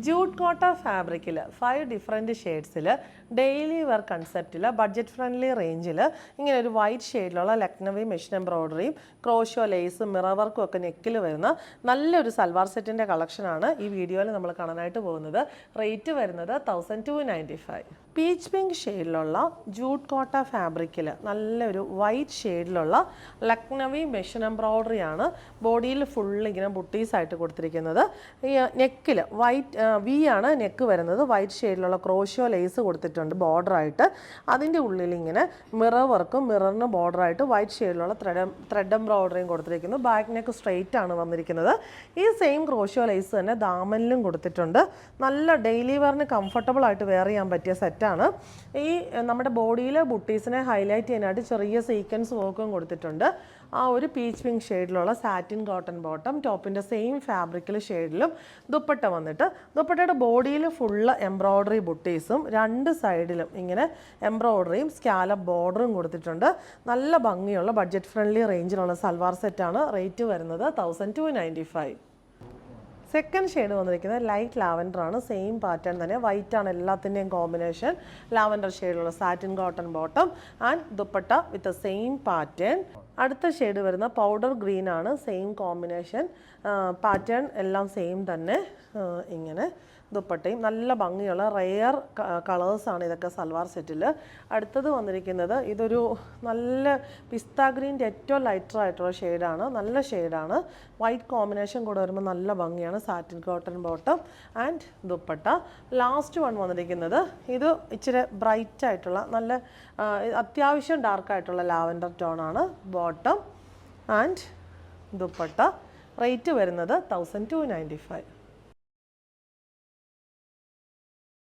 Jute Kota ഫാബ്രിക്കിൽ 5 different ഷെയ്ഡ്സിൽ daily wear കൺസെപ്റ്റിൽ ബഡ്ജറ്റ് ഫ്രണ്ട്ലി റേഞ്ചിൽ ഇങ്ങനെ ഒരു വൈറ്റ് ഷെയ്ഡിലുള്ള ലക്നവി മെഷീൻ എംബ്രോയ്ഡറിയും ക്രോഷോ ലേസും മിറർ വർക്കും ഒക്കെ നെക്കിൽ വരുന്ന നല്ലൊരു സൽവാർ സെറ്റിൻ്റെ കളക്ഷനാണ് ഈ വീഡിയോയിൽ നമ്മൾ കാണാനായിട്ട് പോകുന്നത്. റേറ്റ് വരുന്നത് 1295. പീച്ച് പിങ്ക് ഷെയ്ഡിലുള്ള ജൂട്ട് കോട്ട ഫാബ്രിക്കിൽ നല്ലൊരു വൈറ്റ് ഷെയ്ഡിലുള്ള ലക്നവി മെഷീൻ എംബ്രോയ്ഡറി ആണ് ബോഡിയിൽ ഫുള്ള് ഇങ്ങനെ ബുട്ടീസായിട്ട് കൊടുത്തിരിക്കുന്നത്. ഈ നെക്കിൽ വൈറ്റ് വി ആണ് നെക്ക് വരുന്നത്. വൈറ്റ് ഷെയ്ഡിലുള്ള ക്രോഷോ ലേസ് കൊടുത്തിട്ടുണ്ട് ബോർഡറായിട്ട്. അതിൻ്റെ ഉള്ളിൽ ഇങ്ങനെ മിറർ വർക്കും മിററിന് ബോർഡറായിട്ട് വൈറ്റ് ഷെയ്ഡിലുള്ള ത്രെഡ് എംബ്രോയ്ഡറിയും കൊടുത്തിരിക്കുന്നു. ബാക്ക് നെക്ക് സ്ട്രെയിറ്റ് ആണ് വന്നിരിക്കുന്നത്. ഈ സെയിം ക്രോഷോ ലേസ് തന്നെ ദാമനിലും കൊടുത്തിട്ടുണ്ട്. നല്ല ഡെയിലി വെയറിന് കംഫർട്ടബിൾ ആയിട്ട് വെയർ ചെയ്യാൻ പറ്റിയ സെറ്റാണ്. ഈ നമ്മുടെ ബോഡിയിലെ ബുട്ടീസിനെ ഹൈലൈറ്റ് ചെയ്യാനായിട്ട് ചെറിയ സീക്വൻസ് വർക്കും കൊടുത്തിട്ടുണ്ട്. ആ ഒരു പീച്ച് പിങ്ക് ഷെയ്ഡിലുള്ള സാറ്റിൻ കോട്ടൺ ബോട്ടം, ടോപ്പിൻ്റെ സെയിം ഫാബ്രിക്കിൽ ഷെയ്ഡിലും ദുപ്പട്ട വന്നിട്ട് ദുപ്പട്ടയുടെ ബോഡിയിൽ ഫുള്ള് എംബ്രോയ്ഡറി ബുട്ടീസും രണ്ട് സൈഡിലും ഇങ്ങനെ എംബ്രോയ്ഡറിയും സ്കാലപ്പ് ബോർഡറും കൊടുത്തിട്ടുണ്ട്. നല്ല ഭംഗിയുള്ള ബഡ്ജറ്റ് ഫ്രണ്ട്ലി റേഞ്ചിലുള്ള സൽവാർ സെറ്റാണ്. റേറ്റ് വരുന്നത് 1295. സെക്കൻഡ് ഷെയ്ഡ് വന്നിരിക്കുന്നത് ലൈറ്റ് ലാവൻഡർ ആണ്. സെയിം പാറ്റേൺ തന്നെ, വൈറ്റ് ആണ് എല്ലാത്തിൻ്റെയും കോമ്പിനേഷൻ. ലാവൻഡർ ഷെയ്ഡിലുള്ള satin cotton bottom and dupatta with same pattern. അടുത്ത ഷെയ്ഡ് വരുന്ന പൗഡർ ഗ്രീൻ ആണ്. സെയിം കോമ്പിനേഷൻ, പാറ്റേൺ എല്ലാം സെയിം തന്നെ. ഇങ്ങനെ ദുപ്പട്ടയും നല്ല ഭംഗിയുള്ള റെയർ കളേഴ്സാണ് ഇതൊക്കെ സൽവാർ സെറ്റിൽ. അടുത്തത് വന്നിരിക്കുന്നത് ഇതൊരു നല്ല പിസ്ത ഗ്രീൻ്റെ ഏറ്റവും ലൈറ്റർ ആയിട്ടുള്ള ഷെയ്ഡാണ്. നല്ല ഷെയ്ഡാണ്. വൈറ്റ് കോമ്പിനേഷൻ കൂടെ വരുമ്പോൾ നല്ല ഭംഗിയാണ്. Satin cotton bottom and dupatta. Last one വന്നിരിക്കുന്നത് ഇത് ഇച്ചിരി ബ്രൈറ്റ് ആയിട്ടുള്ള നല്ല അത്യാവശ്യം ഡാർക്കായിട്ടുള്ള ലാവൻഡർ ടോണാണ്. Bottom and dupatta. റേറ്റ് വരുന്നത് 1295.